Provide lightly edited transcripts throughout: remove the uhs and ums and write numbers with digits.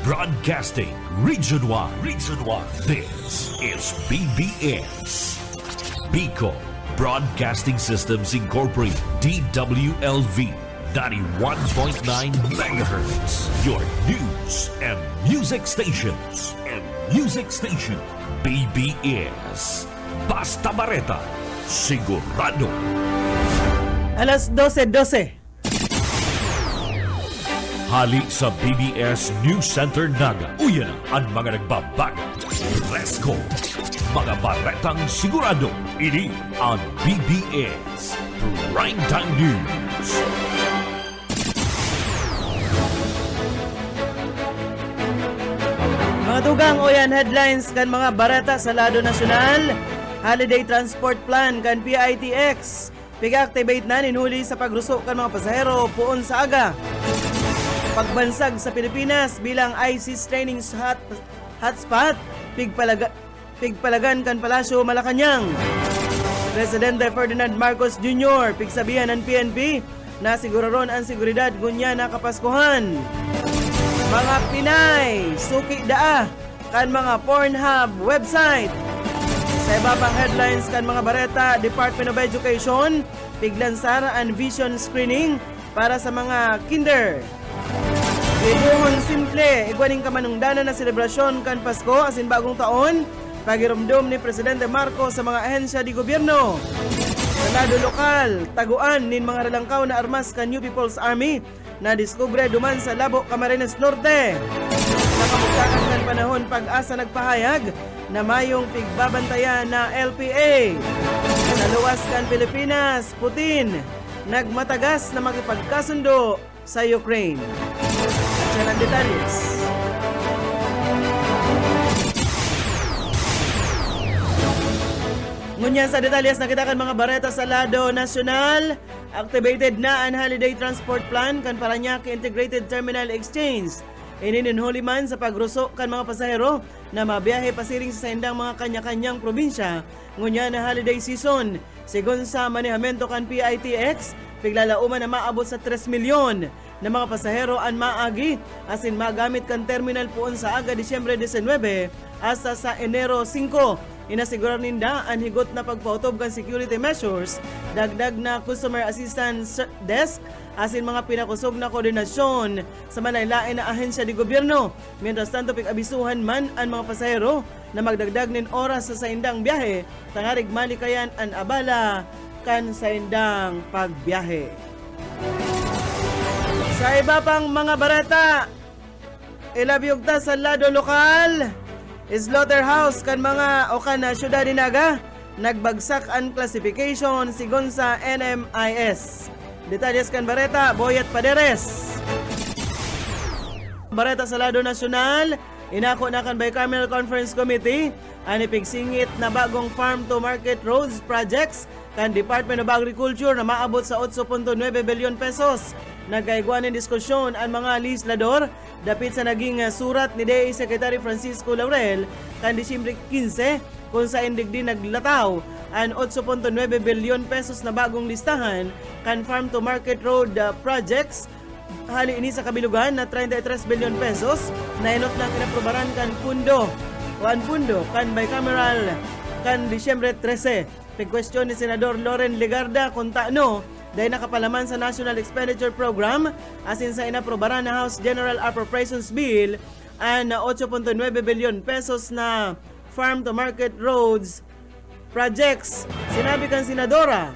Broadcasting Region 1. Region 1. This is BBS. Bicol Broadcasting Systems Incorporated. DWLV 91.9 megahertz. Your news and music stations. BBS. Basta Bareta. Sigurado. Alas 12:12. Hali sa BBS News Center Naga. Uyan ang mga nagbabaga. Fresco. Mga baretang sigurado. Ini ang BBS Primetime News. Mga dugang uyan headlines kan mga bareta sa lado nasyonal. Holiday Transport Plan kan PITX. Pig-activate na ninhuli sa pagrusok kan mga pasahero puon sa aga. Pagbansag sa Pilipinas bilang ISIS training hotspot. Pigpalagan kan Palasyo Malacanang. Presidente Ferdinand Marcos Jr. pigsabihan ng PNP na siguraron ang seguridad gunya na kapaskuhan. Mga Pinay, suki daa kan mga Pornhub website. Sa iba pang headlines kan mga bareta, Department of Education piglansar ang vision screening para sa mga kinder. Ibuhon simple, igwaning kamanungdanan na selebrasyon kan Pasko asin bagong taon, pagirumdum ni Presidente Marcos sa mga ahensya di gobyerno. Sa lado lokal, taguan nin mga relangkaw na armas kan New People's Army na diskubre duman sa Labo, Camarines Norte. Nakamugtakan kan panahon pag-asa nagpahayag na mayong pigbabantayan na LPA. Sa luwas kan Pilipinas, Putin nagmatagas na makipagkasundo sa Ukraine. Yan ang detalles. Ngunyan sa detalles, nakita kan mga bareta sa lado nasyonal. Activated na ang Holiday Transport Plan kan Parañaque Integrated Terminal Exchange. Ininunhuli man sa pagrusok kan mga pasahero na mabiyahe pasiring sa saindang mga kanya-kanyang probinsya. Ngunyan na holiday season. Sigon sa manehamento kan PITX, piglalauman na maabot sa 3 milyon na mga pasahero ang maagi asin magamit kan terminal puon sa aga Disyembre 19 hasta sa Enero 5. Inasigurar ninda ang higot na pagpautob kan security measures, dagdag na customer assistance desk asin mga pinakusog na koordinasyon sa malaylain na ahensya di gobyerno. Mientras tanto, pig-abisuhan man ang mga pasahero na magdagdag nin oras sa saindang biyahe, tangarig malikayan ang abala kan saindang pagbiyahe. Sa iba pang mga barata, ilabyog ta sa lado lokal, slaughterhouse kan mga o kan na syudad ni Naga, nagbagsak ang classification sigon sa NMIS. Detalles kan bareta, Boyet Paderes. Bareta sa lado nasyonal, inako na kan Bicameral Conference Committee ang ipigsingit na bagong farm to market roads projects kan Department of Agriculture na maabot sa 8.9 bilyon pesos. Nagkaigwan ng diskusyon ang mga legislador dapit sa naging surat ni DA Secretary Francisco Laurel kan Disyembre 15 kung sa indigdi naglataw ang 8.9 bilyon pesos na bagong listahan kan farm to market road projects. Hali ini sa kabilugan na 33 bilyon pesos na inot ng inaprobaran kan pundo kan bicameral kan Disyembre 13. Pag-question ni Senador Loren Legarda kung taano dahil nakapalaman sa National Expenditure Program asin sa inaprobaran na House General Appropriations Bill ang 8.9 bilyon pesos na farm to market roads projects. Sinabi kan Senadora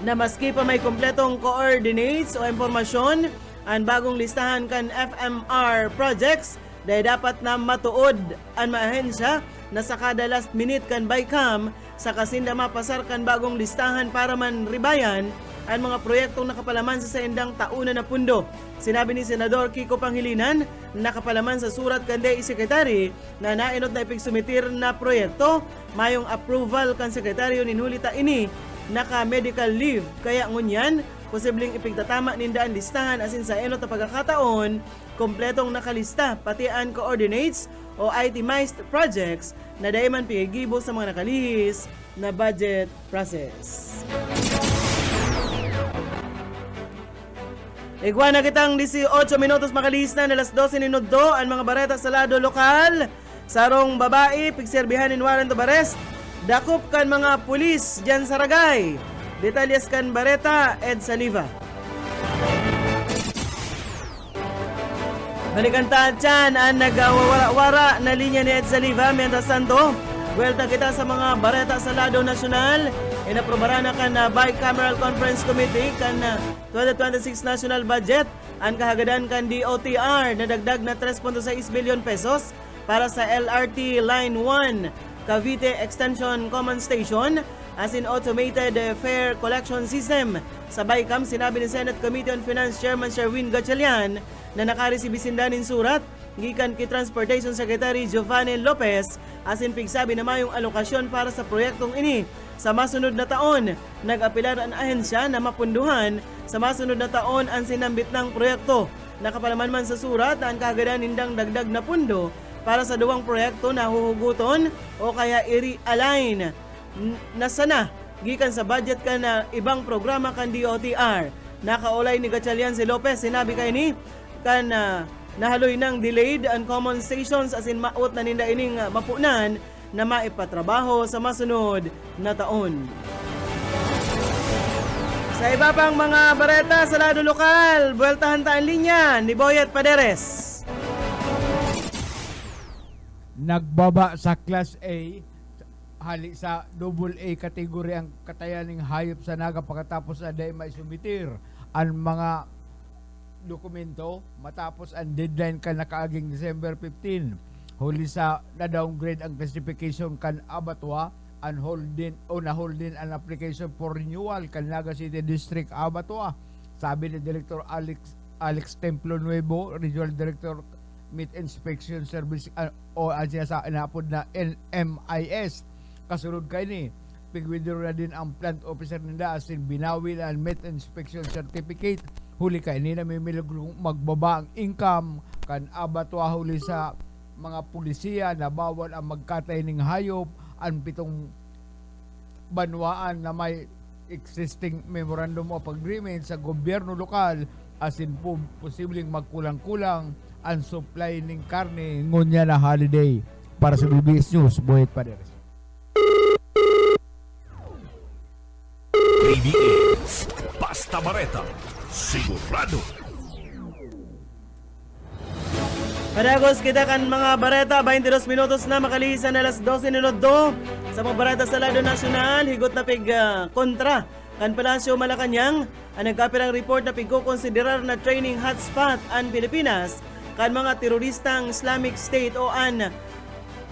na maski pa may kompletong coordinates o impormasyon ang bagong listahan kan FMR projects dahil dapat na matuod ang maahensya na sa kada last minute kan BICAM sa kasinda mapasar kan bagong listahan para man ribayan ang mga proyektong nakapalaman sa saindang tauna na pundo. Sinabi ni Senador Kiko Pangilinan na nakapalaman sa surat kan DA Secretary na nainot na ipigsumitir na proyekto mayong approval kan sekretaryo ninhulita ini naka-medical leave. Kaya ngunyan, posibleng ipigtatama ninda ang listahan asin sa enot na pagkakataon, kompletong nakalista pati ang coordinates o itemized projects na daiman pigigibo sa mga nakalihis na budget process. Igwa na kitang 18 minutos makalis na alas 12 minuto ang mga bareta sa lado lokal. Sarong babae, pigserbihan in warrant of arrest. Dakop kan mga pulis dyan sa Ragay. Detalyas kan bareta, Ed Saliva. Balikan dyan ang nagwawara na linya ni Ed Saliva. Mientras tanto, welta kita sa mga bareta sa lado nasyonal. Inaprobara na kan Bicameral Conference Committee kan 2026 National Budget ang kahagadan kan DOTR na dagdag na 3.6 billion pesos para sa LRT Line 1 Cavite Extension Common Station as in automated fare collection system. Sa BICAM, sinabi ni Senate Committee on Finance Chairman Sherwin Gatchalian na nakaresibis sindanin surat gikan kay Transportation Secretary Giovanni Lopez as in pigsabi na mayong alokasyon para sa proyektong ini. Sa masunod na taon, nag-apilar ang ahensya na mapunduhan sa masunod na taon ang sinambit ng proyekto. Nakapalaman man sa surat na ang kagadan nindang dagdag na pundo para sa duwang proyekto na huhuguton o kaya i-realign na sana gikan sa budget ka na ibang programa kan DOTR. Nakaulay ni Gatchalian si Lopez, sinabi kay ni kan nahaloy ng delayed and common stations as in maot na ninda ining mapunan na maipatrabaho sa masunod na taon. Sa iba pang mga bareta sa lado lokal, buweltahan taan linya ni Boyet Paderes. Nagbaba sa Class A, hali sa double A kategory ang katayaning hayop sa Naga pagkatapos na day may sumitir ang mga dokumento matapos ang deadline kan nakaaging December 15. Huli sa na-downgrade ang classification kan Abattoir and na-holdin ang application for renewal kan Naga City District Abattoir. Sabi ni Director Alex Templo Nuevo, Regional Director Meat Inspection Service o ang sinasapod na NMIS. Kasunod kay ni, pigwidro na din ang plant officer nila as in binawi na ang Meat Inspection Certificate. Huli kay ni na may magbaba ang income kan Abattoir huli sa mga pulisiya na bawal ang magkatay ng hayop ang 7 banwaan na may existing memorandum of agreement sa gobyerno lokal as in posibleng magkulang-kulang ang supply ng karne ngunya na holiday. Para sa BBS News, Boyet Paderes. BBS Basta Bareta, sigurado. Padagos kita kan mga bareta, 22 minutos na makalisan alas 12 minuto. Sa mga bareta sa lado nasyonal, higot na kontra kan Palasyo Malacanang ang nagkapirang report na pigkukonsiderar na training hotspot ang Pilipinas kan mga teroristang Islamic State o an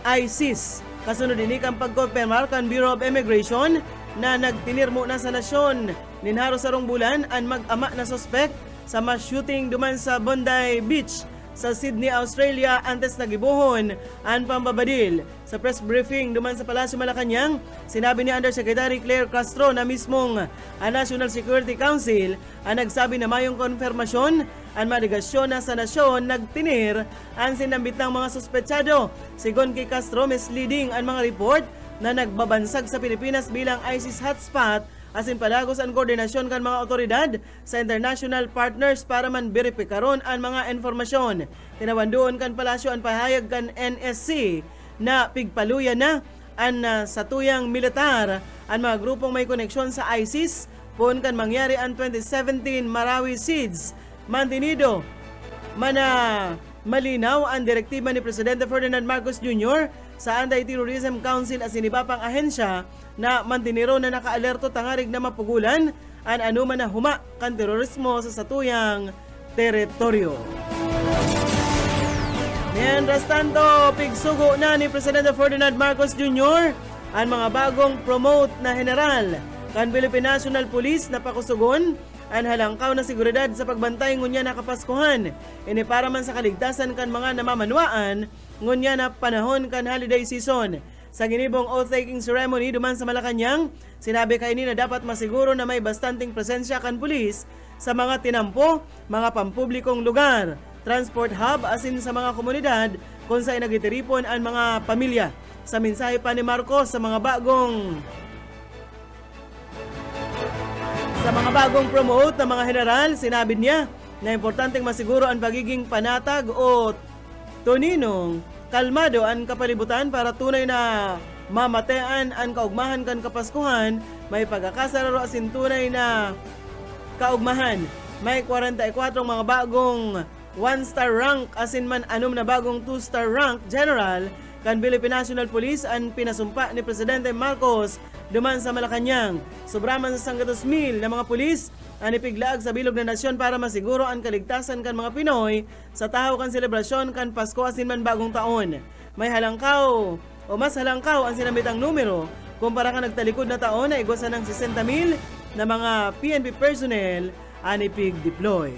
ISIS. Kasunod din kang pagkonfirmar kan Bureau of Immigration na nagtinirmo na sa nasyon ninharo sa rong bulan ang mag-ama na suspect sa mass shooting duman sa Bondi Beach sa Sydney, Australia antes nagibuhon ang pambabadil. Sa press briefing duman sa Palasyo Malacanang, sinabi ni Undersecretary Claire Castro na mismong ang National Security Council ang nagsabi na mayong konfirmasyon ang maligasyon na sa nasyon nagtinir ang sinambit ng mga suspetsado. Sigon kay Castro, misleading ang mga report na nagbabansag sa Pilipinas bilang ISIS hotspot asin palagos ang koordinasyon kan mga otoridad sa international partners para man beripikaron ang mga informasyon. Tinawandoon kan Palasyo ang pahayag kan NSC na pigpaluya na ang satuyang militar ang mga grupong may koneksyon sa ISIS pon kan mangyari ang 2017 Marawi Siege. Mantinido malinaw ang direktiba ni Presidente Ferdinand Marcos Jr. sa Anti-Terrorism Council at siniba pang ahensya na mantiniro na nakaalerto tangarig na mapugulan ang anuman na huma kan terorismo sa satuyang teritoryo. Mientras tanto, pigsugo na ni Presidente Ferdinand Marcos Jr. ang mga bagong promote na general kan Philippine National Police na pakusugon ang halangkaw na seguridad sa pagbantay ngunya na Kapaskuhan. Ini para man sa kaligtasan kan mga namamanwaan ngunya na panahon kan holiday season. Sa ginibong oath-taking ceremony duman sa Malacanang, sinabi kay ni na dapat masiguro na may bastanting presensya kan pulis sa mga tinampo, mga pampublikong lugar, transport hub asin sa mga komunidad kung saan nagitiripon ang mga pamilya. Sa mensahe pa ni Marcos sa mga bagong promote na mga general, sinabi niya na importanteng masiguro ang pagiging panatag o tuninong kalmado ang kapalibutan para tunay na mamatean ang kaugmahan kan kapaskuhan, may pagkakasararo asin tunay na kaugmahan. May 44 mga bagong 1-star rank asin man anom na bagong 2-star rank general kan Philippine National Police ang pinasumpa ni Presidente Marcos duman sa Malacanang. Sobraman sa 100,000 na mga pulis ang ipiglaag sa bilog na nasyon para masiguro ang kaligtasan kan mga Pinoy sa tahaw kan selebrasyon kan Pasko asin man bagong taon. May halangkaw o mas halangkaw ang sinambitang numero kumpara ka nagtalikod na taon na igwasan ng 60,000 na mga PNP personnel ang ipig-deploy.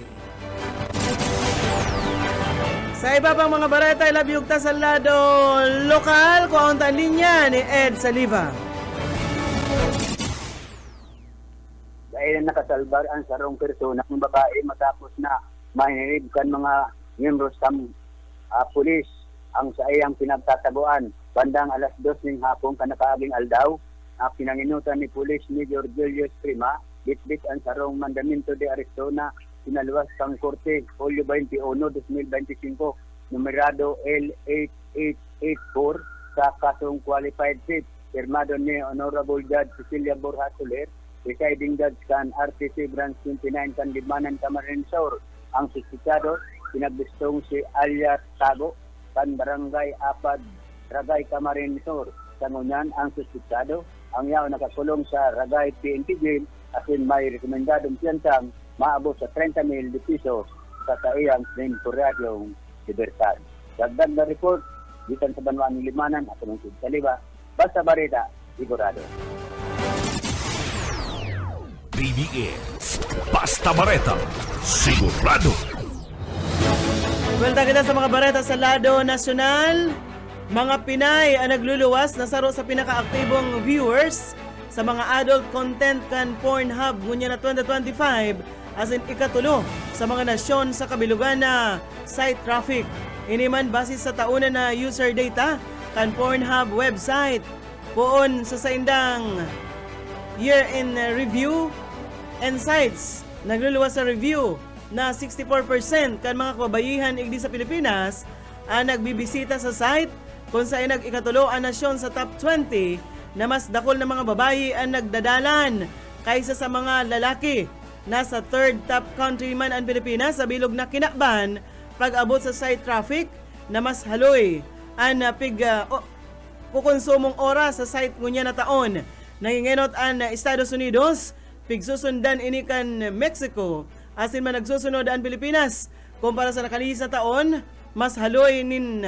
Sa iba pang mga bareta, ilabiyog ta sa lado lokal, kuhauntan linya ni Ed Saliva. Dahil nakasalbar ang sarong persona ng babae matapos na mahinirib kan mga miyembros ng pulis ang sa iyang pinagtatabuan. Bandang alas 2 ng hapon kanakaaging aldaw, pinanginutan ni Police Major Julius Prima, bitbit ang sarong mandamento de aresto na pinaluwas kang Korte, Hulyo 21, 2025, numerado L8884 sa kasong qualified seat, firmado ni Honorable Judge Cecilia Borja Soler, presiding judge kan RTC Branch 29 kan Limanan, Camarines Sur. Ang suspitsado, pinagbistong si Alias Tago, kan Barangay Apad, Ragay, Camarines Sur. Sa ngunyan, ang suspitsado, ang yaw nakakulong sa Ragay PNP Jail, asin may rekomendadong piyansang maabot sa 30,000 piso sa kaiyang temporaryong libertad. Dagdag na report, gitan sa Banwaan ng Limanan, at ng Saliba, Basta Bareta, Sigurado. BBM, Basta Bareta, Sigurado. Welta kita sa mga bareta sa lado nasyonal. Mga Pinay ang nagluluwas na saro sa pinakaaktibong viewers sa mga adult content kan Pornhub ngunya na 2025 as in ikatulo sa mga nasyon sa kabilugan na site traffic. Iniman basis sa taunan na user data kan Pornhub website poon sa saindang year in review and sites. Nagluluwas sa review na 64% kan mga kababayihan igdi sa Pilipinas ang nagbibisita sa site kung saan nag-ikatulo ang nasyon sa top 20 na mas dakol na mga babayi ang nagdadalan kaysa sa mga lalaki. Nasa third top country man ang Pilipinas sa bilog na kinakban pag-abot sa site traffic na mas haloy ang kukonsumong oras sa site ngunya na taon. Nangingenot ang Estados Unidos, pigsusundan ini kan Mexico, asin man nagsusunod ang Pilipinas. Kumpara sa nakalihis na taon, mas haloy nin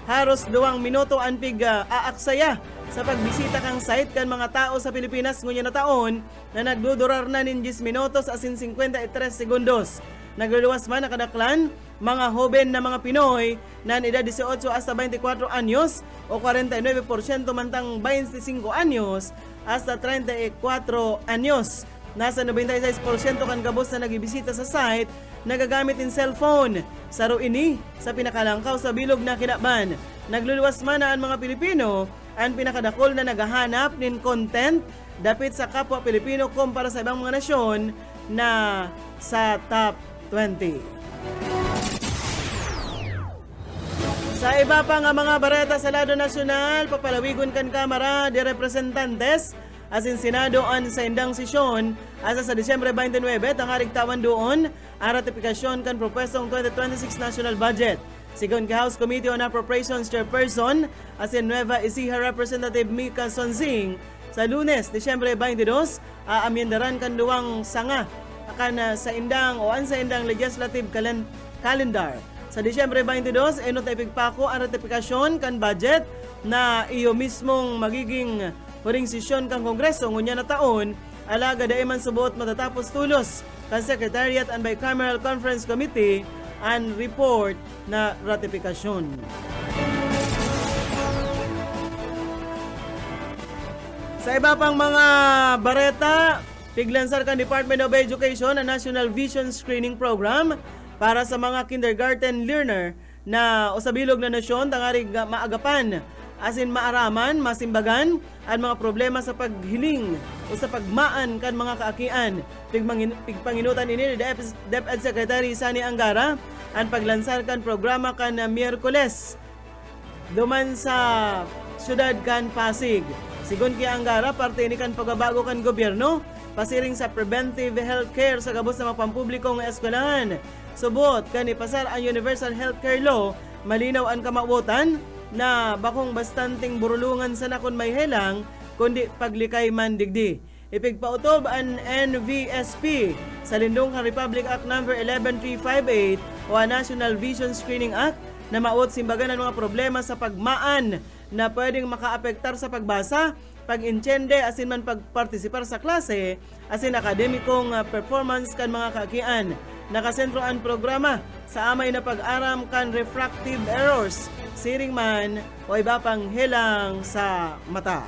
haros 2 minuto ang aaksaya sa pagbisita kang site kan mga tao sa Pilipinas ngunya na taon na nagdudurar na nin 10 minutos asin 53 segundos. Nagluluwas man na kadaklan mga hoben na mga Pinoy na edad 18 hasta 24 anyos o 49% mantang 25 anyos hasta 34 anyos. Nasa 96% kan gabos na nagibisita sa site nagagamit in cellphone. Saro ini sa pinakalangkaw sa bilog na kinakban. Nagluluwas man na ang mga Pilipino ang pinakadakol na naghahanap nin content dapit sa kapwa Pilipino kumpara sa ibang mga nasyon na sa top 20. Sa iba pa nga mga bareta sa lado nasyonal, papalawigon kan Kamara de Representantes asin Senado an sa indang sesyon asa sa Disyembre 29 tangarig tawan doon ang ratifikasyon kan propesong 2026 national budget. Sigon ka House Committee on Appropriations Chairperson asin Nueva Ecija Representative Mika Sonzing sa Lunes, Disyembre 22 aamyendaran kan duwang sanga akan sa indang o an sa indang legislative calendar. Sa Disyembre 22 enot na ipigpako ang ratifikasyon kan budget na iyo mismong magiging huring sesyon kang Kongreso ngunya na taon, alaga daiman subuot matatapos tulos kan Secretariat and Bicameral Conference Committee ang report na ratifikasyon. Sa iba pang mga bareta, piglansar kan Department of Education ang National Vision Screening Program para sa mga kindergarten learner na usabilog na nasyon tangarig maagapan asin maaraman, masimbagan, at mga problema sa paghiling o sa pagmaan kan mga kaakian. Pigpanginutan ini ni DepEd Secretary Sani Angara ang paglansar kan programa kan Miyerkules duman sa syudad kan Pasig. Sigon kay Angara, parte ni kan pagbabago kan gobyerno, pasiring sa preventive healthcare sa gabos na mga pampublikong eskwelahan. Subot, kan ipasar ang Universal Healthcare Law, malinaw ang kamabutan na bakong bastanting burulungan sa nakon may helang, kundi paglikay man digdi. Ipigpautob ang NVSP sa lindong Republic Act No. 11358 o ang National Vision Screening Act na maot simbagan ng mga problema sa pagmaan na pwedeng makaapektar sa pagbasa, pag-intyende, asin man pagpartisipar sa klase, asin akademikong performance kan mga kaakian. Nakasentro ang programa sa amay na pag-aram kan refractive errors, siring man o iba pang helang sa mata.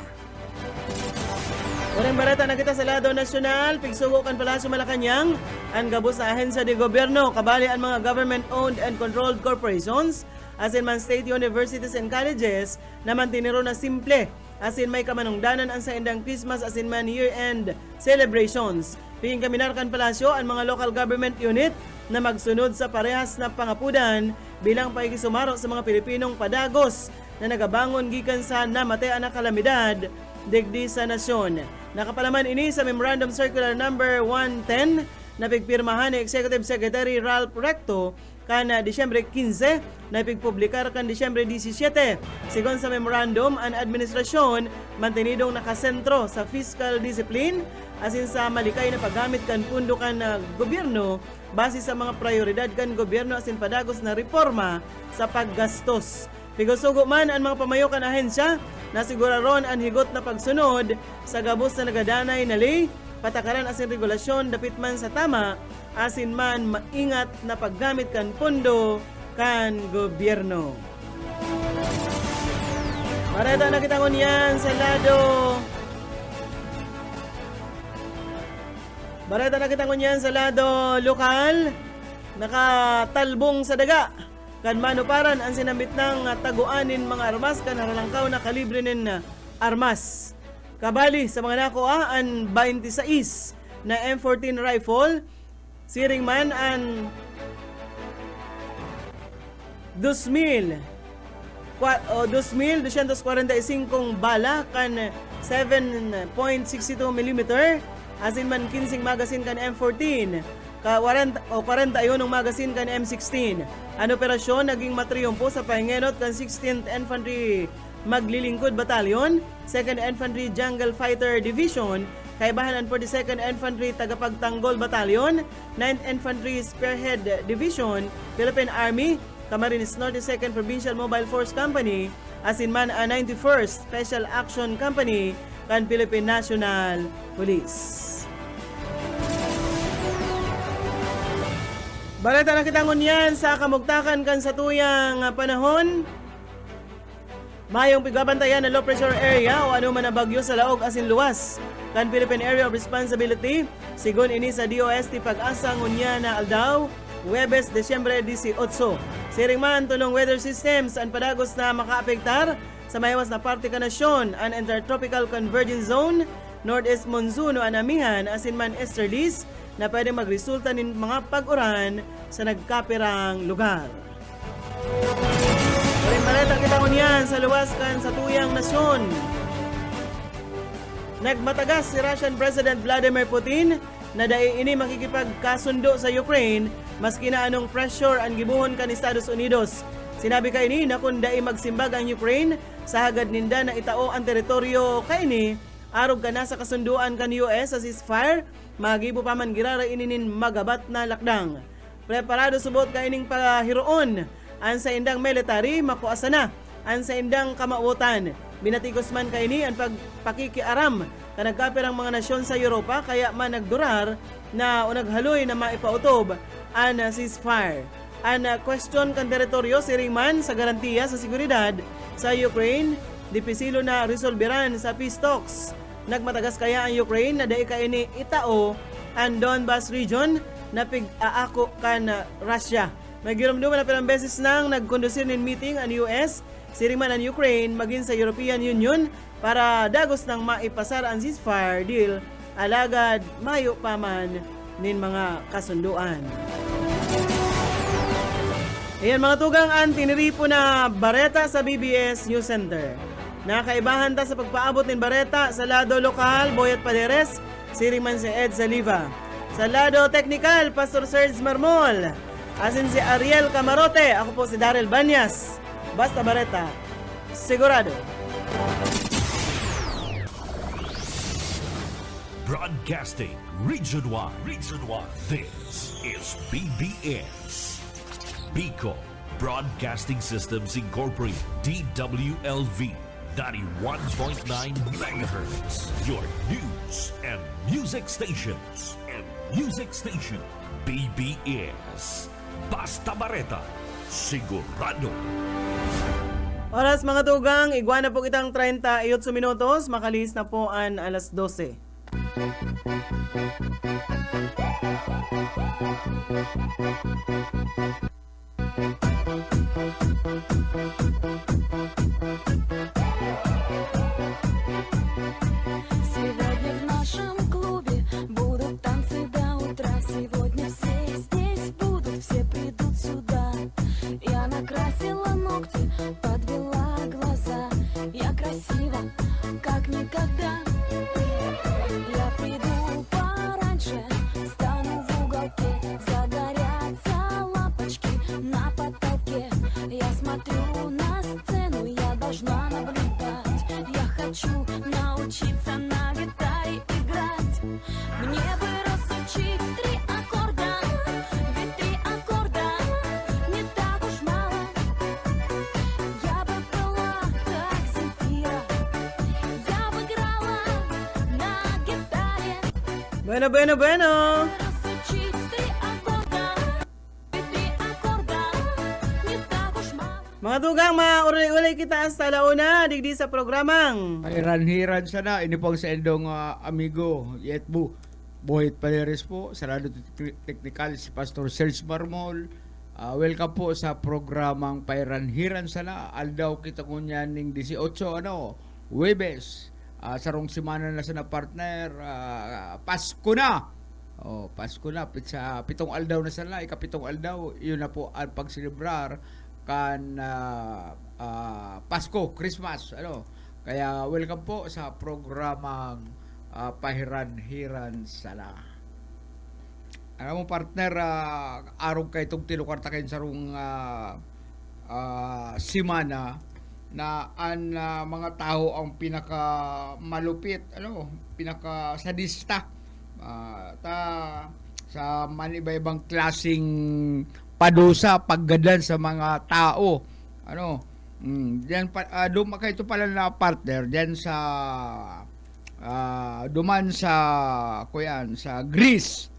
Unang barata na kita sa lado nasyonal, pigsugo kan Palasyo Malacañang, ang gabos sa ahensya de gobyerno, kabali ang mga government-owned and controlled corporations, asin man state universities and colleges, na mantiniro na simple, asin may kamanungdanan ang sa indang Christmas, asin man year-end celebrations. Pingin kaminar kan Palasyo ang mga local government unit na magsunod sa parehas na pangapudan bilang paikisumaro sa mga Pilipinong padagos na nagabangon gikan sa namatay na kalamidad digdi sa nasyon. Nakapalaman ini sa Memorandum Circular No. 110 na pigpirmahan ni Executive Secretary Ralph Recto kan Disyembre 15 na pigpublikar kan Disyembre 17. Sigon sa memorandum, ang administrasyon mantinidong nakasentro sa fiscal discipline asin sa malikay na paggamit kan pundo kan gobyerno base sa mga prioridad kan gobyerno asin padagos na reforma sa paggastos. Pigusugo man ang mga pamayo kan ahensya na siguraron ang higot na pagsunod sa gabos na nagadanay na ley, patakaran asin regulasyon dapit man sa tama, asin man maingat na paggamit kan pondo kan gobyerno. Marita na kita ngunyan sa lado. Bareta na kita ngunyan sa lado lokal, nakatalbong sa daga. Kan manuparan ang sinambit ng taguanin mga armas kan haralangkaw na kalibre nin armas. Kabali sa mga nakuha ang 26 na M14 rifle, siring man ang 2,245 bala kan 7.62 mm, asin man 15 magazine kan M14, ka 41 ng magazine kan M16. Ang operasyon naging matriyumpo sa pahingenot kan 16th Infantry Maglilingkod Battalion, 2nd Infantry Jungle Fighter Division, kaibahan ang 42nd Infantry Tagapagtanggol Battalion, 9th Infantry Spearhead Division, Philippine Army, Camarines Norte 2nd Provincial Mobile Force Company, asin man ang 91st Special Action Company kan Philippine National Police. Balita na kita ngunyan sa kamugtakan kan sa tuyang panahon. Mayong pigbabantayan na low pressure area o ano man na bagyo sa laog asin luwas kan Philippine Area of Responsibility, sigon ini sa DOST Pag-asa ngunya na aldaw, Huwebes, Desyembre 18. Siring man tunong weather systems ang padagos na makaapektar sa mayawas na parte ka nasyon, ang Intertropical Convergence Zone, Northeast Monsoon o anamihan asin man easterlies na pwede magresulta ng mga pag-uran sa nagkapirang lugar. Maring balita kita ngunyan sa luwas kan sa tuyang nasyon. Nagmatagas si Russian President Vladimir Putin na dai ini makikipagkasundo sa Ukraine maski na anong pressure ang gibuhon kan Estados Unidos. Sinabi kay ini na kung dai magsimbag ang Ukraine sa hagad ninda na itao ang teritoryo kay ini, arog ka na sa kasunduan kan US sa ceasefire, magibo pa man girara ininin magabat na lakdang. Preparado subot ka ining pahiroon ang sa indang military makuasa na ang sa indang kamautan. Binatigos man kay ini ang pagpakikiaram ka nagkapirang mga nasyon sa Europa kaya man nagdurar na o naghaloy na maipautob ang ceasefire. Ang question kan teritoryo siring man sa garantiya sa seguridad sa Ukraine, dipisilo na resolveran sa peace talks. Nagmatagas kaya ang Ukraine na dai kay ini itao ang Donbas region na pig-aako kan Russia. Nagyuramduman na pilang beses nang nagkondusir ng meeting ang US, siringman ang Ukraine, maging sa European Union para dagos nang maipasar ang ceasefire deal, alagad mayo pa man nin mga kasunduan. Ayan mga tugang, ang tiniripo na Bareta sa BBS News Center. Nakaibahan ta sa pagpaabot ng Bareta sa lado lokal, Boyet Paderes, siringman si Ed Saliva. Sa lado technical, Pastor Serge Marmol. Asin si Ariel Camarote, ako po si Daryl Banyas. Basta Bareta, sigurado. Broadcasting region-wide. This is BBS. Bicol Broadcasting Systems Incorporated. DWLV 91.9 megahertz. Your news and music stations. BBS. Basta Bareta, sigurado. Oras mga tugang, iguana po kitang 38 minutos, makalis na po ang alas 12. Сегодня в нашем клубе будут танцы до утра. Сегодня все здесь будут, все придут сюда. Я накрасила ногти, подвела глаза. Я красива, как никогда. Я приду пораньше, стану в уголке. Загорятся лампочки на потолке. Я смотрю на сцену, я должна наблюдать. Я хочу научиться на гитаре играть. Мне бы разучить 3 аккорда, ведь 3 аккорда не так уж мало. Я бы была как Земфира, я бы играла на гитаре. Bueno. Разучить 3 аккорда, ведь 3 аккорда не так уж мало. Mga tugang, maulay-ulay kita sa launa, digdi sa programang. Hiran sana, ini po sa endong amigo, Yetbu, Boyet Paderes po, sa Rado Technical, si Pastor Serge Marmol. Welcome po sa programang Hiran sana, aldaw kita ko niyan ng 18, Webes, sarong simana na sana partner, Pasko na. Pasko na, pitong aldaw na sana, ikapitong aldaw, yun na po ang pagselebrar kan Pasko, Christmas, Kaya welcome po sa programang Hiran sana. Alam mo partner, araw kay itong tinukarta kayo sa rung simana na ang mga tao ang pinaka malupit, pinaka sadista sa maniba-ibang klasing padusa, paggadan sa mga tao. Diyan ito pala na partner diyan sa duman sa sa Greece.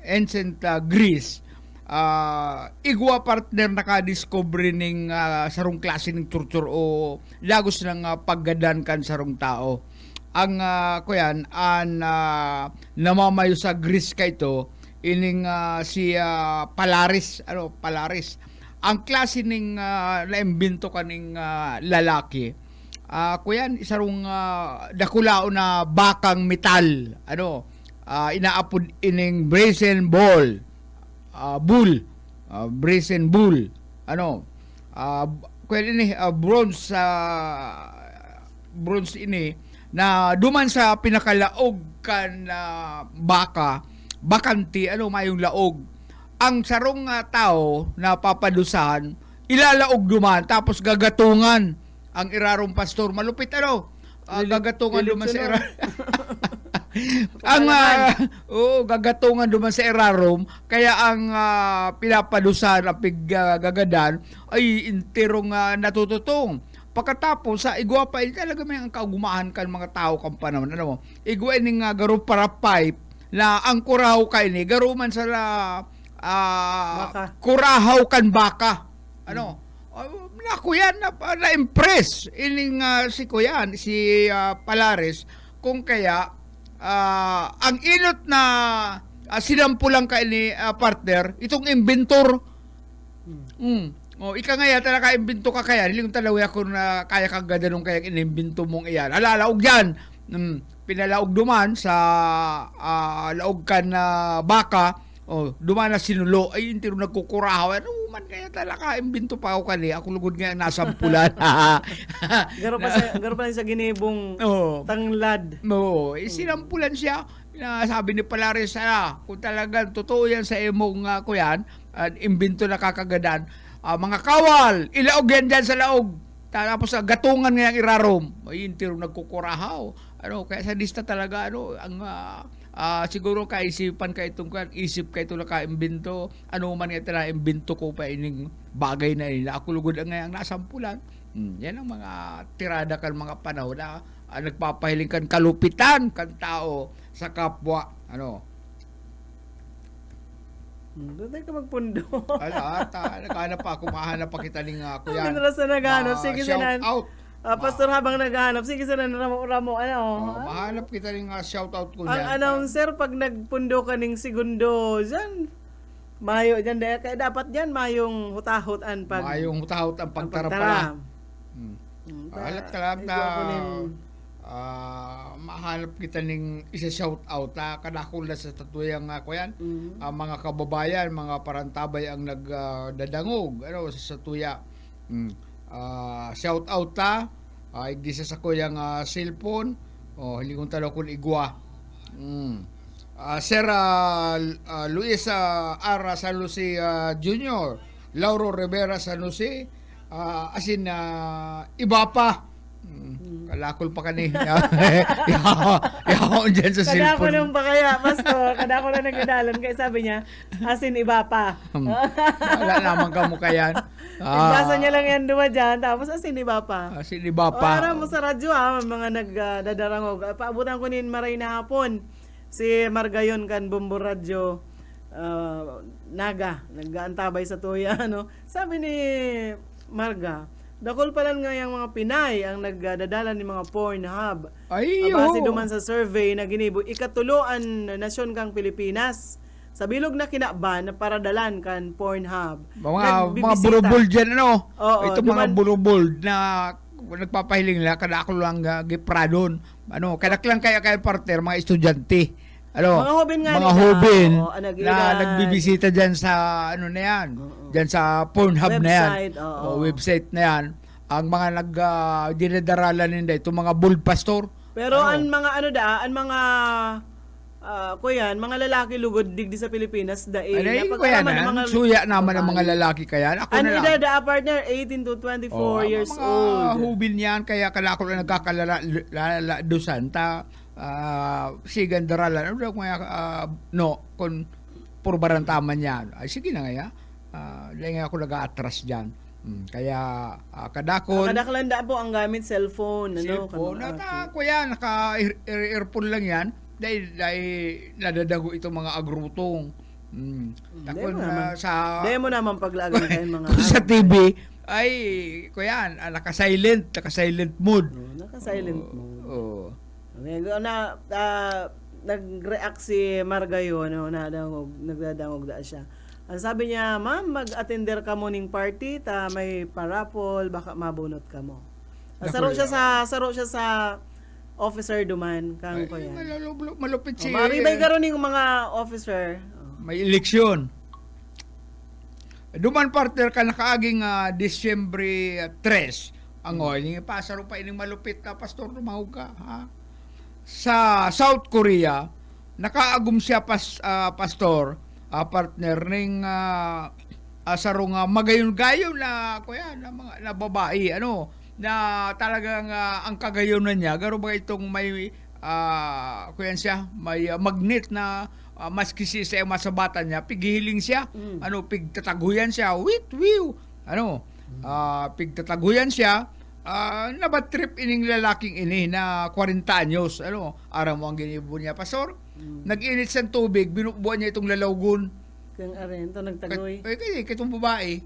Ancient Greece. Igwa partner nakadiscover ning sarong klase ng torture o lagos ng paggadan kan sarong tao. Ang namamayo sa Greece kay ito ining si Palaris, Palaris. Ang klase ning naimbento kaning lalaki. Kuyan isarong dakulao na bakang metal, inaapod ining brazen bull, brazen bull, kuyan ini bronze ini na duman sa pinakalaog kan baka bakanti, mayong laog. Ang sarong tao na papadusahan, ilalaog duman, tapos gagatungan ang irarong pastor. Malupit, gagatungan duman sa gagatungan duman sa irarom, kaya ang pinapadusahan ang gagadan ay intirong natututong. Pagkatapos sa igwa pa, talaga may ang kaugumahan kan mga tao kan panahon. Igwa ining garo para pipe, na ang kurahaw kay ni garuman sa kurahaw kan baka. Na kuyan na impress ining si kuyan si Palares kung kaya ang inot na sinampulang kay ni partner itong inventor Ika nga talaga imbento ka kaya. Hindi kong talawi ako na kaya kang ganda nung kaya inimbento mong iyan. Alalaog dyan. Pinalaog duman sa laog ka na baka. Duman na sinulo. Ay, hindi rin nagkukurahaw. Ano man kaya talaga imbento pa ako kani. Ako lugod nga nasampulan. Garo pa lang sa ginibong tanglad. Sinampulan siya. Sabi ni Palaris, kung talagang totoo yan sa imong kuyan, imbento na kakagadan, mga kawal, ilaog yan dyan sa laog. Tapos gatungan nga yung irarom. Ay, hindi rin nagkukurahaw. Kaya sa lista talaga, siguro kaisipan ka itong isip ka ito na kaimbento. Ano man ito na imbento ko pa ining bagay na nila. Ako lugod ang ngayang nasampulan. Yan ang mga tirada kan mga panahon na nagpapahiling kan kalupitan kan tao sa kapwa. Doon tayo ka magpundo. Naghanap pa ako. Mahanap pa kita ng ako yan. Ang na naghanap. Sige, shout sanan. out. Pastor, habang naghahanap, sige sanan, ramo. Mahanap kita ng shout out ko Ang yan. announcer, pag nagpundo ka ng segundo, dyan, mayo dyan, kaya dapat dyan, mayong hutahutan pag... Mayong hutahot ang pagtara pala. Alat ka lang na mahanap kita ng isa shout out kadakol na sa tatuyang ko yan. Mga kababayan, mga parantabay ang nagdadangog sa tuya. Shout out igisa sa ko yung cellphone. Hindi kong talo kung igwa. Sir Luis R. San Jose Jr., Lauro Rivera San Jose, asin iba pa. Kalakol pa kanina. Yaon dyan sa Kada ko cellphone. nung pa kaya, Pastor, kada ko na nagdadalan, kaya sabi niya, asin iba pa. Wala naman ka mukha yan. Basa niya lang yan duwa dyan, tapos asin iba pa. Asin iba pa. Para mo sa radyo mga nagdadarangog. Paabutan ko nin maray na hapon. Si Margayon kan Bumbo Radyo Naga, nag-aantabay sa tuya. Sabi ni Marga, dakol pa lang nga yung mga Pinay ang nagdadala ni mga Pornhub. Ay, Base duman sa survey na ginibo, ikatuluan nasyon kang Pilipinas sa bilog na kinaban na paradalan kan Pornhub. Mga Nagbibisita. burubol dyan, Oo, ito mga duman- burubol na nagpapahiling lang, kada ako lang gipradon. Kadak lang kaya partner, mga estudyante. Mga hobin nga mga nila. hobin Oo, na nagbibisita dyan sa na yan, dyan sa Pornhub na yan. Website, oo. Website na yan. Ang mga dinadaralan nila, itong mga bull pastor. Pero ang mga mga lalaki lugod digdi sa Pilipinas dahil Kaya na, suya naman ang mga lalaki kaya. Ako na lang. edad partner 18 to 24 years mga old. hubin yan, kaya kalako na nagkakalala dusan ta sigan daralan kung purbaran taman yan. Ay sige na nga dahil nga ako nag-aatras dyan. Kaya kadakon Kadakalanda po ang gamit cellphone. cellphone kuya naka-earphone lang yan dahil nadadago itong mga agrutong. Takon Demo naman paglagay kayo mga sa TV ay kuya naka-silent mode. naka-silent mode. Okay, Nag-react si Margayo nagdadangog da siya. Ang sabi niya, ma'am, mag-attender ka mo ning party may parapol, baka mabunot ka mo. Saro siya sa officer duman kang ko yan. Malupit si Maribay garo ning mga officer. may eleksyon. Duman partner ka nakaaging Disyembre 3 ang oiling pasaro pa ining malupit na pastor tumawag ka sa South Korea nakaagum siya pastor partner ning sarong magayon-gayon na kuya na mga na babae na talagang ang kagayonan niya garo ba itong may kuya siya may magnet na maski sa masabatan niya pighiling siya pigtataguyan siya pigtataguyan siya nabat trip ining lalaking ini na 40 anyos araw mo ang ginibo niya pastor nag-init sa tubig binubuan niya itong lalawgon Kang arin to nagtagoy. kasi itong babae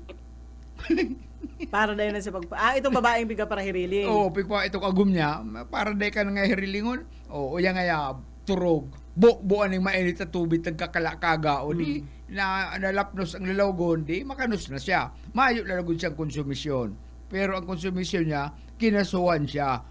Para dahil na siya itong babaeng piga para hiriling. pigpa itong agum niya para dahil ka na nga hirilingon uya nga turog buuan ng mainit na tubig nagkakalakaga di na nalapnos ang lalawgon, di makanus na siya. Mayo na lagod siyang konsumisyon. Pero ang konsumisyon niya, kinasuhan siya.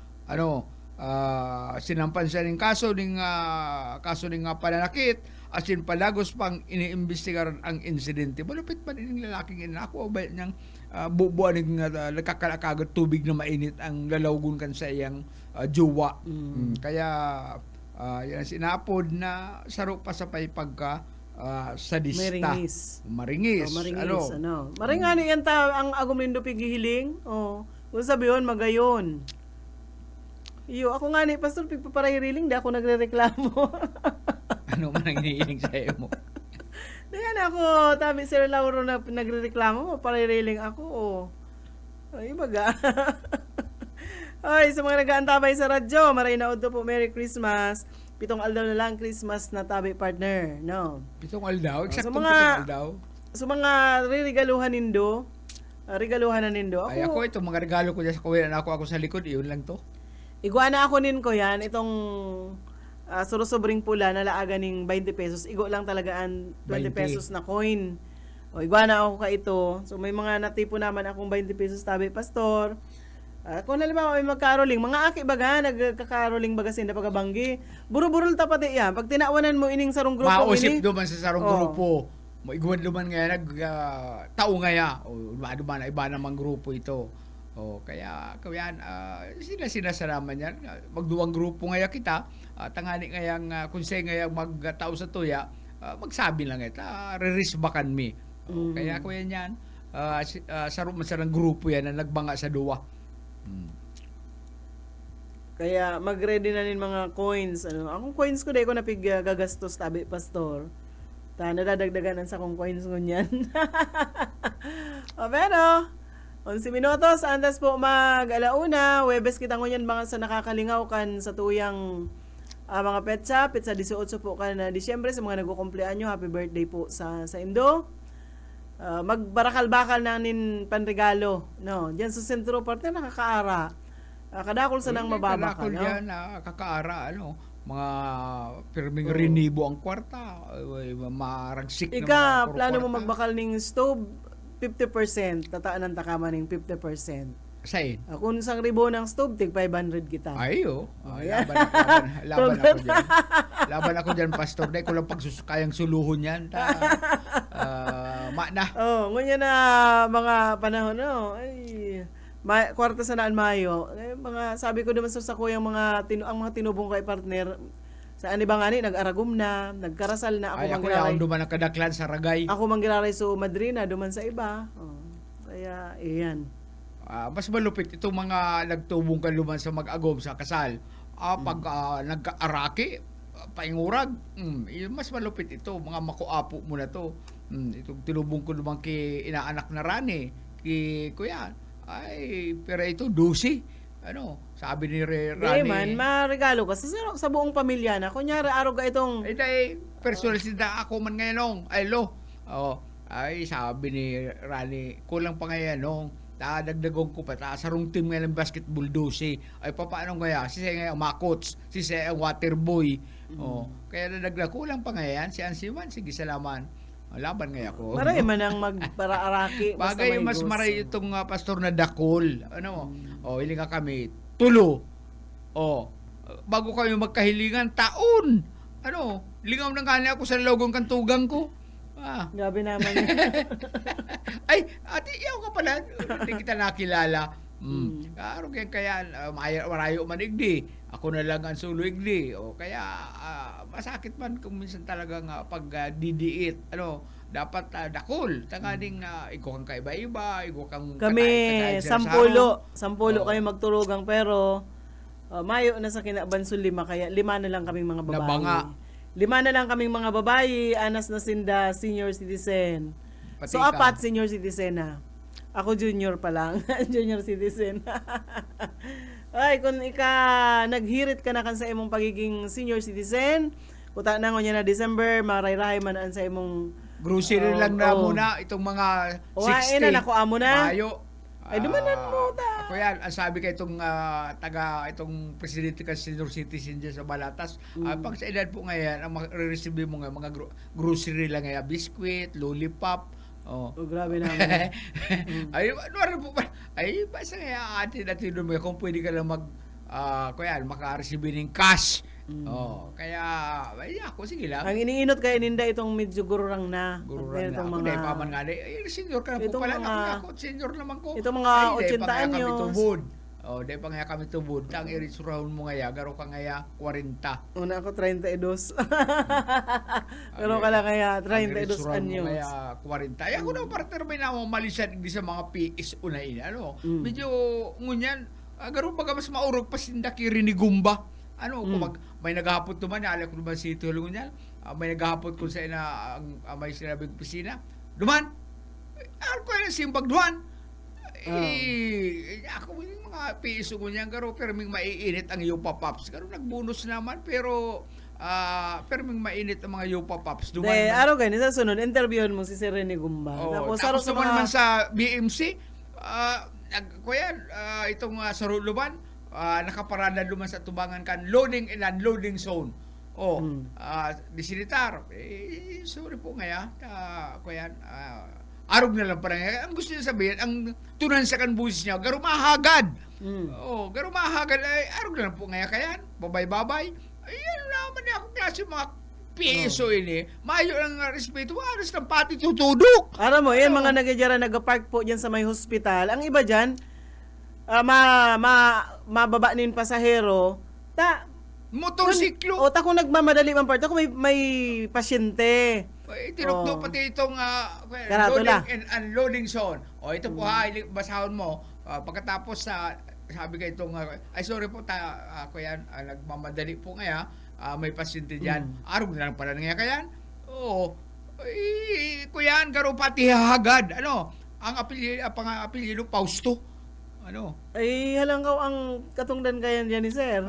Sinampan siya ng kaso ng pananakit, asin palagos pang iniimbestigaran ang insidente. Malupit pa din yung lalaking inako, ba niyang bubuan ng nagkakalakagad tubig na mainit ang lalawgon kan sa iyang jowa. Kaya yan sinapod na saro pa sa pagka sadista. Maringis. Maringis. Maringani yan ang agom nindo pigihiling. Kung sabihin magayon. Iyo, ako nga ni pastor pigpaparayriling, di ako nagrereklamo. Ano man ang hinihiling sa mo? Diyan ako, tabi Sir Lauro na nagrereklamo, parayriling ako. Ay, baga. Ay, sa mga nag-aantabay sa radyo, maray na udto po, Merry Christmas. 7 aldaw na lang Christmas na tabi partner, no? 7 aldaw? Eksakto Sa mga- 7 aldaw? So mga regaluhan nindo, regaluhan na nindo. Ay ako, itong mga regalo ko dyan sa kuya na ako sa likod, iyon lang to. Iguana ako nin ko yan, itong surusobring pula na laaga ning 20 pesos. Igo lang talaga ang 20 20. pesos na coin. Iguana ako ka ito. So may mga natipo naman akong 20 pesos tabi pastor. Kung halimbawa may magkaroling, mga aki baga, nagkakaroling baga sinda pagabanggi. Buro-burol tapat yan. Pag tinawanan mo ining sarong grupo Mausip duman sa sarong Oh. grupo. Maiguan duman nga tao nga ya. O duman na iba namang grupo ito. Kaya kayan sila sinasaraman yan. Magduwang grupo nga kita. Tangani nga yang kunsay nga yang magtao sa tuya. Magsabi lang ita, ririsbakan mi. Kaya kuya yan. Saro man sa grupo yan na nagbanga sa duwa. Kaya mag-ready na nin mga coins. Akong coins ko dahil ko napig gagastos tabi pastor. Nadadagdagan sa akong coins ngunyan. Pero 11 minutos, andas po mag-alauna. Webes kita ngunyan mga sa nakakalingaw kan sa tuyang mga petsa 18 po kan na Disyembre sa mga nagkukumpleanyo. Happy birthday po sa Indo. Magbarakal-bakal na nin panregalo. No, diyan sa sentro parte nakakaara. Kadakol sa nang mababa ka, Kadakol no? yan, kakaara, mga pirming rinibo ang kwarta. Maragsik na mga Ika, puro plano mo kwarta. magbakal ng stove, 50%. Tataan ang takama ng 50%. Sain? Kung isang ribo ng stove, tig 500 kita. Ayo. Yeah. Laban ako dyan. Laban ako dyan, pastor. Dahil ko lang kayang suluhon yan. Na. Ngunyan na mga panahon, no? Ay, kwarta sa naan Mayo. Mga, sabi ko naman sa kuyang ang mga tinubong kay partner, sa ani ba nga ni, nag-aragum na, nagkarasal na, ako Ako manggilaray. yung duman ang kadaklan sa ragay. Ako manggilaray sa Madrina, duman sa iba. Kaya, iyan. Mas malupit itong mga nagtubong kaluman sa mag-agom sa kasal. Pag nagka-araki, paingurag, mas malupit ito. Mga makuapo mo na to. Itong tinubong ko naman inaanak na rani. Kuya, pero ito, dusi. Sabi ni Rani. Man, maregalo ka sa buong pamilya na. Kunyari, araw ka itong... Personal sida ako man ngayon. Sabi ni Rani, kulang pa ngayon. Dagdagon ko pa sarong team nga ng basketball dosi. Paano kaya si Seng ang makots, si Seng ang water boy. Kaya nadagdag kulang pa ngayon si Ansiman, sige salaman. Laban nga ako. Maray man ang magparaaraki. Bagay mas maray itong pastor na dakol. Hilinga kami tulo. Bago kami magkahilingan taon. Lingaw nang kani ako sa logong kantugang ko. Gabi naman. Ay, ate, iyaw ka pala. Hindi kita nakilala. Kaya marayo man igdi. Ako na lang ang sulo igdi. Kaya masakit man kung minsan talaga nga pag didiit. Dapat dakol. Tanganing ikaw kang kaiba-iba, ikaw kang Kami, sampulo kayo magturugang pero mayo na sa kinabansul 5 kaya 5 na lang kaming mga babae. Nabanga. 5 na lang kaming mga babae, anas na sinda senior citizen. Pati So ka. 4 senior citizen na. Ako junior pa lang, junior citizen. Ay, kung naghirit ka na kan sa imong pagiging senior citizen, kuta na niya na December, maray-rahay man an sa imong Grocery lang na muna itong mga 60. na nako amo na. Mayo. Ay, dumanan mo ta. Ako yan, ang sabi kay itong itong presidente ka senior citizen dyan sa Balatas, pag sa edad po ngayon, ang re-receive mo nga, mga grocery lang ngayon, biscuit, lollipop, oh. Oh, grabe naman. Ay, ano po ba? Ay, basta nga atin mo, kung pwede ka lang maka-receive ng cash. Oh, kaya, ay, ako, sige lang. Ang iniinot kay Ninda itong medyo gururang na. Gururan na Itong ako, dahil paman nga, ay, senior ka na po Itong pala. mga- Ako, senior naman ko. Itong mga Ay, dahil 80 pa nga kami anyos. tubod. Oh, dahil pa nga kami tubod. Tang irisurahan mo ngaya, garo ka ngaya, 40. Una ako 32. Pero kala kaya 32 anyos. Kaya 40. Ay, ako na partner may namamalisan hindi sa mga PS unain. Ano? Medyo ngunyan, garo baga mas maurog pa sindakiri ni Gumba. Ano, kung may naghapot naman, alak ko naman si Tulong ngunyan, may naghapot ko sa ina, may sinabing pisina. Duman! Ano ko yung simbag duman? Ako yung mga piso ko niyan, garo, pero may maiinit ang Yupa Pops. Garo, nagbonus naman, pero may mainit ang mga Yupa Pops. De, araw ganito, sa sunod, interviewin mo si Sir Rene Gumba. Tapos naman naman sa BMC, itong sa Ruluban, nakaparada luman sa tubangan kan loading and unloading zone. Disinitar. Sorry po ngaya. Arog na lang pa lang. Ang gusto niya sabihin, ang tunan sa kan busis niya, garo mahagad. Garo mahagad. Ay, arog na lang po ngaya kayan. Babay-babay. Ayan naman niya akong klase mga piso ini. Mayo lang respeto. Aras ng pati tutudok. Aram mo, yan mga nagyayara nagapark po dyan sa may hospital. Ang iba dyan, mababanin pasahero, Motorsiklo. O ta kung nagmamadali man part, ako may pasyente. Tinukdo pati itong Karatula. loading and unloading zone. Ito po basahon mo. Pagkatapos sabi ka itong, ay sorry po, ako yan, nagmamadali po ngaya, may pasyente dyan. Arog na lang pala nga kayan. Oo. Kuyan, garo pati hahagad. Ano? Ang apelyido, Fausto. Ano? Ay, halanggaw ang katungdan kayan dyan ni Sir.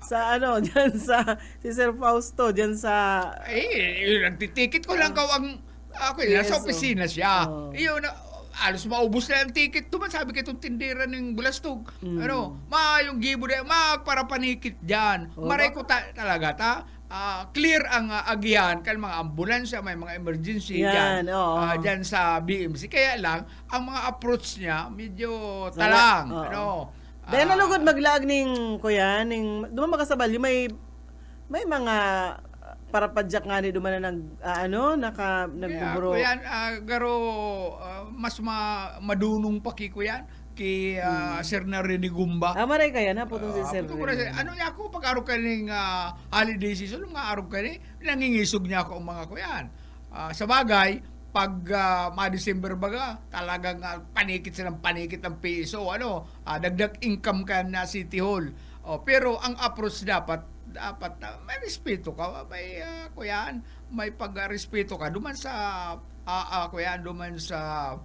Sa dyan sa, si Sir Fausto, dyan sa... Nagtitikit ko lang ang, nasa opisina siya. Iyon, alos maubos na ang ticket. Tuman, sabi ka itong tindera ng Bulastog. Yung gibo na, para panikit dyan. Maray ko talaga, clear ang agihan kan mga ambulansya, may mga emergency Yan, dyan sa BMC. Kaya lang, ang mga approach niya, medyo talang. Dahil nalugod maglaag ning kuya, duman makasabal, yung may mga parapadyak nga ni duman na nagbuburo. Kuyan, garo, mas madunong pa kuyan, kay Sir na Rene Gumba. Maray kaya na po si Sir Rene. Ano niya ako, pag arog ka ng holiday season, nga arog ka nangingisog niya ako ang mga kuyan. Sa bagay, pag ma-December baga, talagang panikit silang panikit ng piso. Dagdag income ka na City Hall. Pero ang approach dapat may respeto ka, may pag-respeto ka duman sa duman sa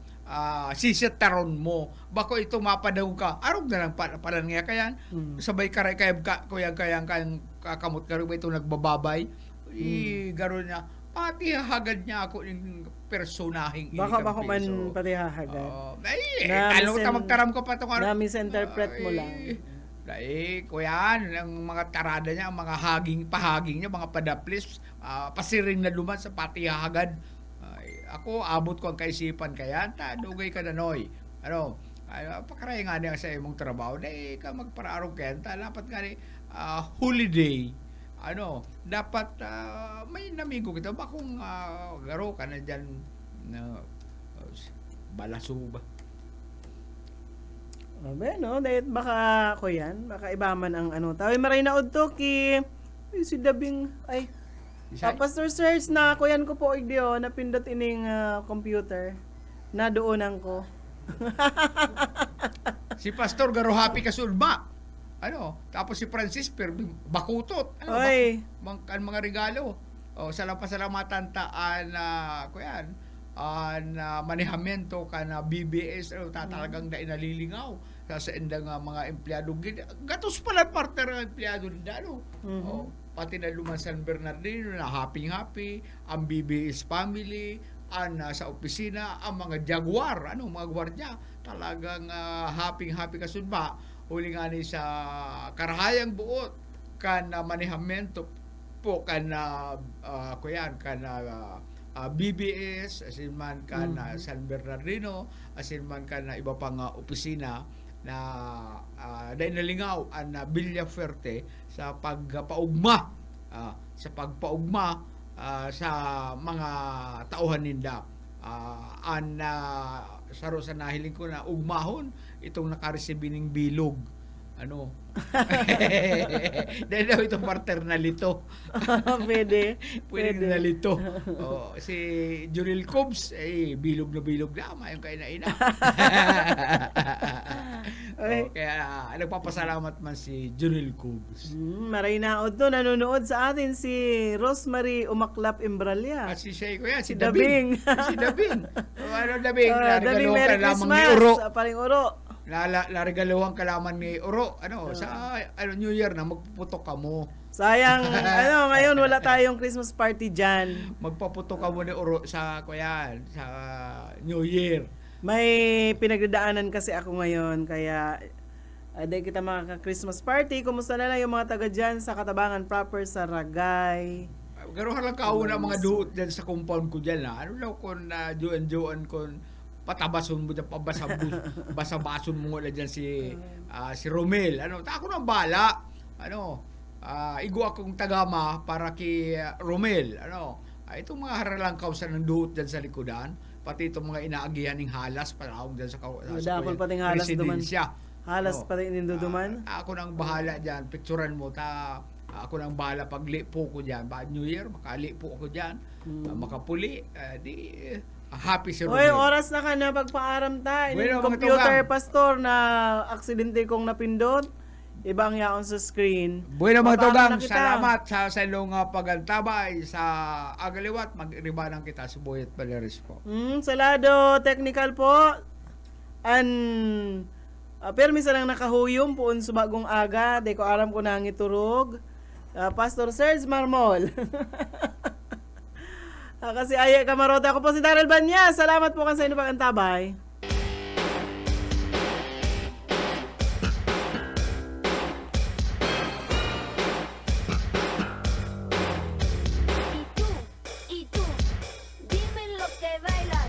sisitaron mo. Bako ito mapadaw ka. Arog na lang palan nga kayan. Sabay karay kayang kakamot ka rin ito nagbababay. Garo niya. Pati hagad niya ako yung personahing baka man pati hahagad. Magtaram ko pa ito. Na-misinterpret mo lang. Kuyan, ang mga tarada niya, ang mga pahaging niya, mga padaplis, pasiring na luman sa pati hagad. Ako, abot ko ang kaisipan kaya, dugay ka na noy. Pakaray nga niya sa imong trabaho, dahil ka magparaarong kaya, dapat nga ni holiday. Dapat may namigo kita ba kung garo ka na dyan balasuba. Dahil baka baka ibaman ang tawin maray na udto si Dabing Pastor Search na kuyan ko po igdio napindot ining computer na doonan ko. Si Pastor garo happy ka sulba. Tapos si Francis bakutot. Mga regalo. Salamatan taan kuyan manehamiento ka na BBS tatalagang da inalilingaw sa endang mga empleyado. Gatos pala partner ng empleyado nila. Pati na luman San Bernardino na happy ang BBS family, sa opisina ang mga jaguar, mga gwardiya, talagang happy kasudba. Uli nga ni sa karahayang buot kan manehamento po kan kuyan kan BBS, asin man kan San Bernardino, asin man kan iba pang opisina na dahil nalingaw ang Villafuerte sa pagpaugma sa mga tauhan ninda. Saro sa nahiling ko na ugmahon itong nakaresebe ning bilog. Dahil daw itong partner na lito. Pwede. Pwede na lito. Si Juril Cubs, bilog na mayroon kayo na ina. Kaya nagpapasalamat man si Juril Cubs. Maray naod to, nanonood sa atin si Rosemary Umaklap Imbralia. Si Shay ko yan, si Dabing. Dabing. Si Dabing. Dabing? Dabing, Merry Christmas. Paring Uro. Narigaluhan ka lamang ni Uro. Sa New Year na magpuputok ka mo. Sayang, ngayon wala tayong Christmas party dyan. Magpaputok ka mo ni Uro sa New Year. May pinagdadaanan kasi ako ngayon, kaya dahil kita makaka-Christmas party. Kumusta na lang yung mga taga dyan sa Katabangan proper, sa Ragay? Garuhan lang kauna mga duot dyan sa compound ko dyan. Ano lang kung juan kung patabason mo dyan, basabason mo na dyan si Romel. Ako nang bala. Igo akong tagama para kay Romel. Itong mga haralang kausan ng duot dyan sa likodan, pati itong mga inaagihan ng halas, palawag dyan sa pating halas duman. Halas No. pati ninduduman. Ako nang bahala dyan, picturean mo, ako nang bahala pag lipo ko dyan, ba New Year, makalipo ako dyan, makapuli, happy si Oy, Romel. oras na ka na pagpaaram ta. Bueno, mga Computer tugang. pastor na aksidente kong napindot. Ibang yaon sa screen. Bueno mga Mapaaram tugang, na kita. salamat sa ilong pagantabay sa agaliwat, mag-ribanan kita sa Boyet Valeris po. Salado, technical po. Permi sa lang nakahuyom poon subagong aga. Di ko aram ko na ang iturog. Pastor Serge Marmol. Kasi Aya Kamarota. Ako po si Daryl Banya. Salamat po kan sa inyo pagantabay.